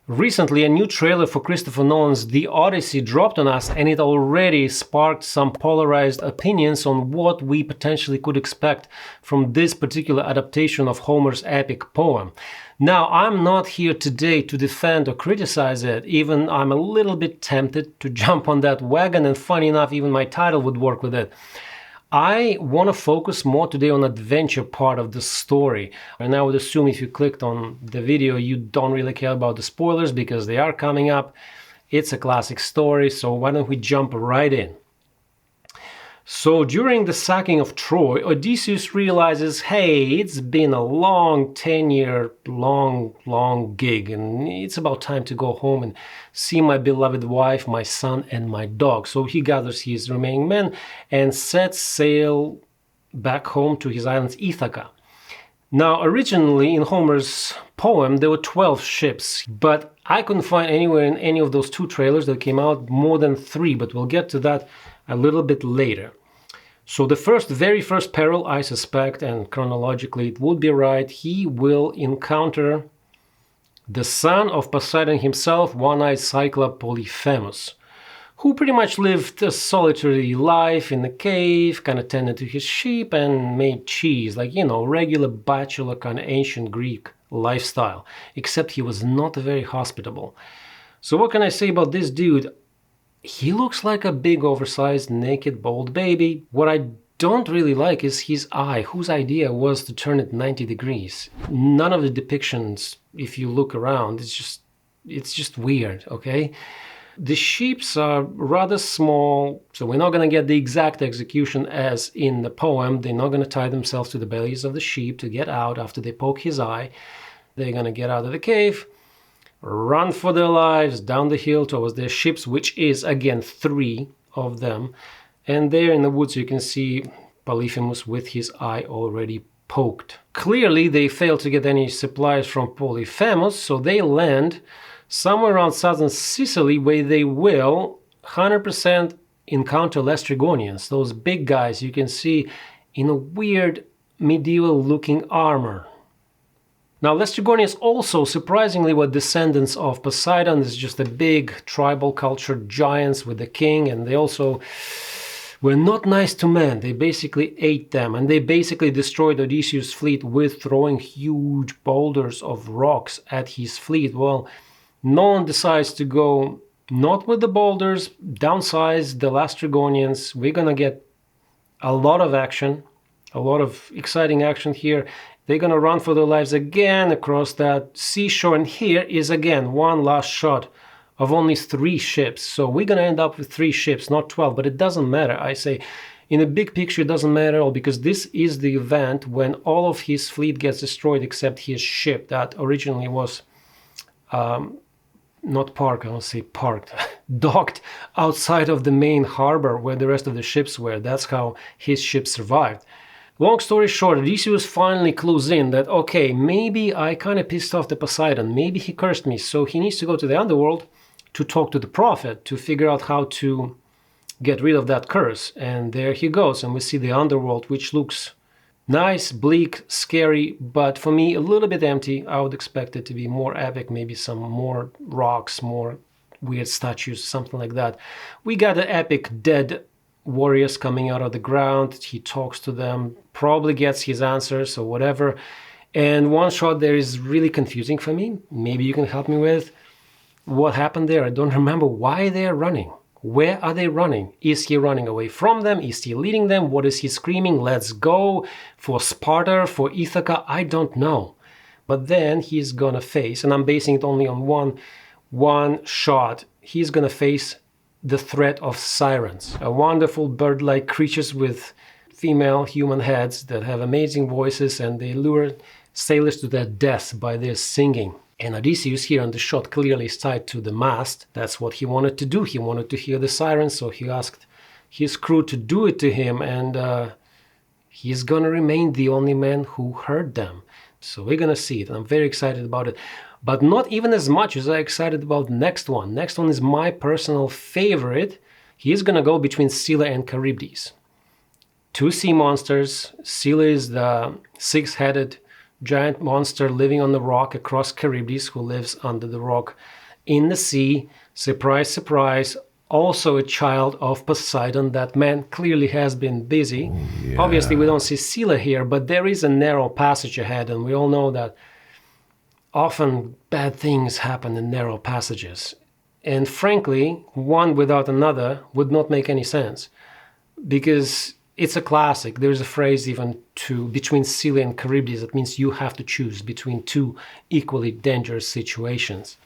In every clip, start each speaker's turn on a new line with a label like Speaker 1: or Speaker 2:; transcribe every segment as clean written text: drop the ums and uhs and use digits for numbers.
Speaker 1: Recently, a new trailer for Christopher Nolan's The Odyssey dropped on us, and it already sparked some polarized opinions on what we potentially could expect from this particular adaptation of Homer's epic poem. Now, I'm not here today to defend or criticize it, even I'm a little bit tempted to jump on that wagon, and funny enough, even my title would work with it. I want to focus more today on adventure part of the story, and I would assume if you clicked on the video you don't really care about the spoilers because they are coming up. It's a classic story, so why don't we jump right in. So during the sacking of Troy, Odysseus realizes, hey, it's been a long 10-year long gig, and it's about time to go home and see my beloved wife, my son, and my dog. So he gathers his remaining men and sets sail back home to his island Ithaca. Now, originally in Homer's poem there were 12 ships, but I couldn't find anywhere in any of those two trailers that came out more than 3, but we'll get to that a little bit later. So the very first peril, I suspect, and chronologically it would be right, he will encounter the son of Poseidon himself, one-eyed Cyclops Polyphemus, who pretty much lived a solitary life in the cave, kind of tended to his sheep and made cheese, like, you know, regular bachelor kind of ancient Greek lifestyle, except he was not very hospitable. So what can I say about this dude? He looks like a big, oversized, naked, bald baby. What I don't really like is his eye, whose idea was to turn it 90 degrees. None of the depictions, if you look around, it's just weird, okay? The sheeps are rather small, so we're not going to get the exact execution as in the poem. They're not going to tie themselves to the bellies of the sheep to get out after they poke his eye. They're going to get out of the cave, run for their lives down the hill towards their ships, which is, again, 3 of them. And there in the woods you can see Polyphemus with his eye already poked. Clearly they failed to get any supplies from Polyphemus, so they land somewhere around southern Sicily, where they will 100% encounter Laestrygonians, those big guys you can see in a weird medieval-looking armor. Now, Laestrygonians also, surprisingly, were descendants of Poseidon. It's just a big tribal culture, giants with the king, and they also were not nice to men. They basically ate them, and they basically destroyed Odysseus' fleet with throwing huge boulders of rocks at his fleet. Well, Nolan decides to go not with the boulders, downsize the Laestrygonians. We're gonna get a lot of action, a lot of exciting action here. They're gonna run for their lives again across that seashore, and here is again one last shot of only 3 ships. So we're gonna end up with 3 ships, not 12, but it doesn't matter. I say, in the big picture, it doesn't matter at all, because this is the event when all of his fleet gets destroyed except his ship that originally was not parked, I want to say parked, docked outside of the main harbor where the rest of the ships were. That's how his ship survived. Long story short, Odysseus finally clues in that, okay, maybe I kind of pissed off the Poseidon, maybe he cursed me, so he needs to go to the Underworld to talk to the prophet to figure out how to get rid of that curse. And there he goes, and we see the Underworld, which looks nice, bleak, scary, but for me a little bit empty. I would expect it to be more epic, maybe some more rocks, more weird statues, something like that. We got the epic dead warriors coming out of the ground. He talks to them, probably gets his answers or whatever. And one shot there is really confusing for me. Maybe you can help me with what happened there. I don't remember why they're running. Where are they running? Is he running away from them? Is he leading them? What is he screaming? Let's go for Sparta, for Ithaca? I don't know. But then he's gonna face, and I'm basing it only on one shot, he's gonna face the threat of Sirens, a wonderful bird-like creatures with female human heads that have amazing voices, and they lure sailors to their death by their singing. And Odysseus here on the shot clearly is tied to the mast. That's what he wanted to do. He wanted to hear the sirens, so he asked his crew to do it to him, and he's gonna remain the only man who heard them. So we're gonna see it, and I'm very excited about it. But not even as much as I'm excited about next one. Next one is my personal favorite. He's gonna go between Scylla and Charybdis. 2 sea monsters. Scylla is the 6-headed giant monster living on the rock across Charybdis, who lives under the rock in the sea. Surprise, surprise. Also a child of Poseidon. That man clearly has been busy.
Speaker 2: Oh, yeah.
Speaker 1: Obviously, we don't see Scylla here, but there is a narrow passage ahead, and we all know that often bad things happen in narrow passages. And frankly, one without another would not make any sense, because it's a classic. There's a phrase even between Scylla and Charybdis that means you have to choose between two equally dangerous situations.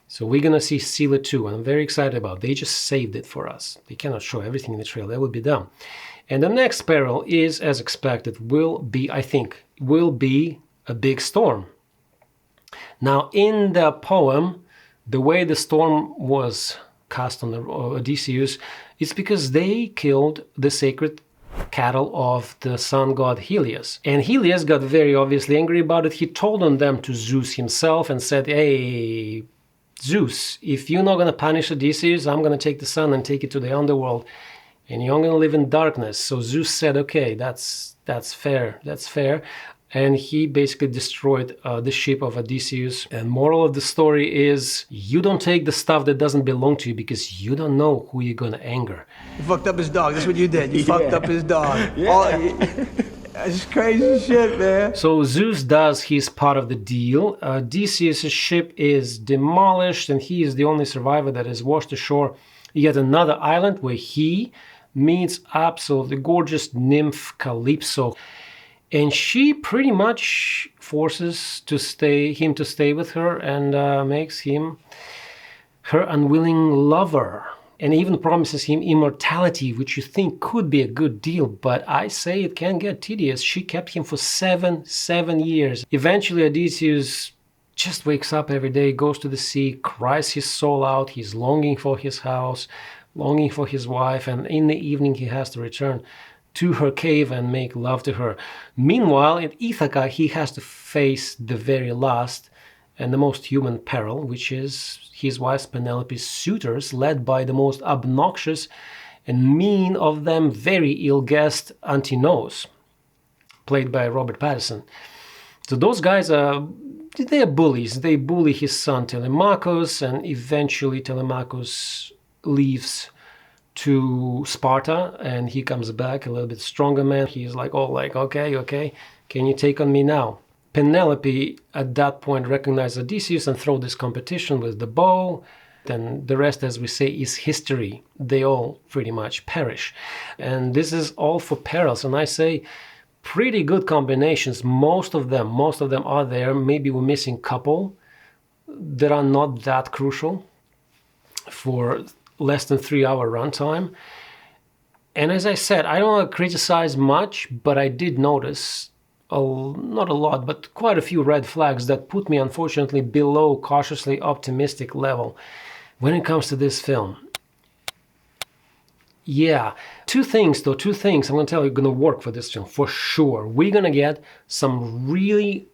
Speaker 1: So we're going to see Scylla too, and I'm very excited about it. They just saved it for us. They cannot show everything in the trailer. That would be dumb. And the next peril is, as expected, will be a big storm. Now, in the poem, the way the storm was cast on Odysseus is because they killed the sacred cattle of the sun god Helios. And Helios got very obviously angry about it. He told on them to Zeus himself and said, "Hey, Zeus, if you're not going to punish Odysseus, I'm going to take the sun and take it to the underworld, and you're going to live in darkness." So Zeus said, "Okay, that's fair, that's fair." And he basically destroyed the ship of Odysseus. And moral of the story is, you don't take the stuff that doesn't belong to you, because you don't know who you're going to anger.
Speaker 3: You fucked up his dog. That's what you did. You fucked up his dog.
Speaker 2: Yeah.
Speaker 3: That's crazy shit, man.
Speaker 1: So Zeus does his part of the deal. Odysseus' ship is demolished, and he is the only survivor that is washed ashore yet another island, where he meets absolutely gorgeous nymph Calypso. And she pretty much forces him to stay with her, and makes him her unwilling lover, and even promises him immortality, which you think could be a good deal, but I say it can get tedious. She kept him for seven years. Eventually Odysseus just wakes up every day, goes to the sea, cries his soul out. He's longing for his house, longing for his wife, and in the evening he has to return to her cave and make love to her. Meanwhile, in Ithaca, he has to face the very last and the most human peril, which is his wife Penelope's suitors, led by the most obnoxious and mean of them, very ill guest Antinous, played by Robert Pattinson. So those guys they're bullies. They bully his son Telemachus, and eventually Telemachus leaves to Sparta, and he comes back a little bit stronger man. He's like, okay, can you take on me now? Penelope at that point recognized Odysseus and throw this competition with the bow. Then the rest, as we say, is history. They all pretty much perish. And this is all for Perils. And I say pretty good combinations. Most of them are there. Maybe we're missing a couple that are not that crucial for less than 3-hour runtime. And as I said, I don't want to criticize much, but I did notice not a lot, but quite a few red flags that put me, unfortunately, below cautiously optimistic level when it comes to this film. Yeah, two things I'm going to tell you are going to work for this film, for sure. We're going to get some really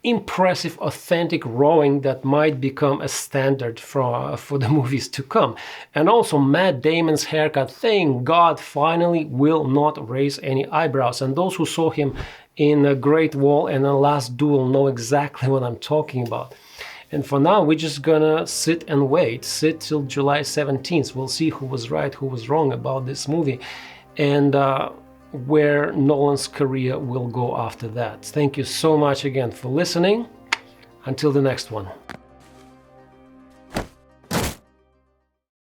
Speaker 1: impressive, authentic rowing that might become a standard for the movies to come. And also Matt Damon's haircut, thank God, finally will not raise any eyebrows. And those who saw him in The Great Wall and The Last Duel know exactly what I'm talking about. And for now, we're just gonna sit and wait. Sit till July 17th. We'll see who was right, who was wrong about this movie, and where Nolan's career will go after that. Thank you so much again for listening. Until the next one.